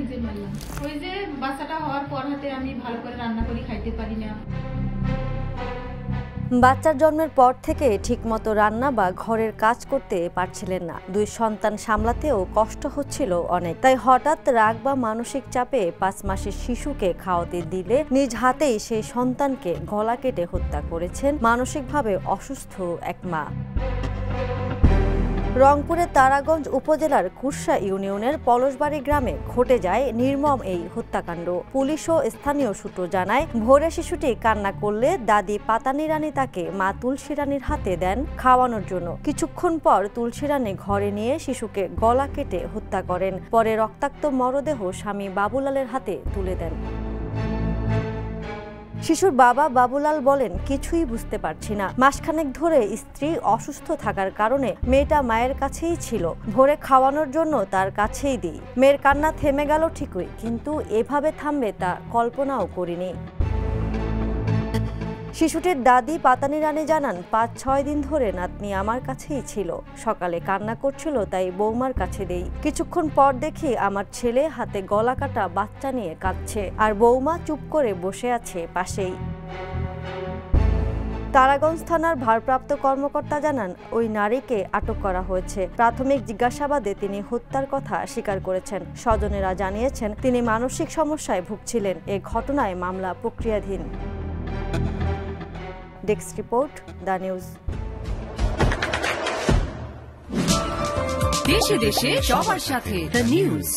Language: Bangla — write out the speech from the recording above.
নিজে মারলাম। ওই যে বাচ্চাটা হওয়ার পর হাতে আমি ভালো করে রান্না করে খাইতে পারি না। বাচ্চার জন্মের পর থেকে ঠিকমতো রান্না বা ঘরের কাজ করতে পারছিলেন না। 2 সন্তান সামলাতেও কষ্ট হচ্ছিল অনেক। তাই হঠাৎ রাগ বা মানসিক চাপে 5 মাসের শিশুকে খাওয়াতে দিলে নিজ হাতেই সেই সন্তানকে গলা কেটে হত্যা করেছেন মানসিকভাবে অসুস্থ এক মা। রংপুরের তারাগঞ্জ উপজেলার কুরসা ইউনিয়নের পলসবাড়ি গ্রামে ঘটে যায় নির্মম এই হত্যাকাণ্ড। পুলিশ ও স্থানীয় সূত্র জানায়, ভোরে শিশুটি কান্না করলে দাদি পাতানি রানী তাকে মা তুলসী রানীর হাতে দেন খাওয়ানোর জন্য। কিছুক্ষণ পর তুলসী রানী ঘরে নিয়ে শিশুকে গলা কেটে হত্যা করেন। পরে রক্তাক্ত মরদেহ স্বামী বাবুলালের হাতে তুলে দেন। শিশুর বাবা বাবুলাল বলেন, কিছুই বুঝতে পারছি না। মাসখানেক ধরে স্ত্রী অসুস্থ থাকার কারণে মেয়েটা মায়ের কাছেই ছিল। ভোরে খাওয়ানোর জন্য তার কাছেই দিই। মেয়ের কান্না থেমে গেল ঠিকই, কিন্তু এভাবে থামবে তা কল্পনাও করিনি। শিশুটির দাদি পাতানি রানী জানান, 5-6 দিন ধরে নাতনি আমার কাছেই ছিল। সকালে কান্না করছিল, তাই বৌমার কাছে দেই। কিছুক্ষণ পর দেখি আমার ছেলে হাতে গলা কাটা বাচ্চা নিয়ে কাঁদছে, আর বৌমা চুপ করে বসে আছে পাশেই। তারাগঞ্জ থানার ভারপ্রাপ্ত কর্মকর্তা জানান, ওই নারীকে আটক করা হয়েছে। প্রাথমিক জিজ্ঞাসাবাদে তিনি হত্যার কথা স্বীকার করেছেন। স্বজনেরা জানিয়েছেন, তিনি মানসিক সমস্যায় ভুগছিলেন। এ ঘটনায় মামলা প্রক্রিয়াধীন। Desk report, the news. দেশে দেশে সবার সাথে, দ্য নিউজ।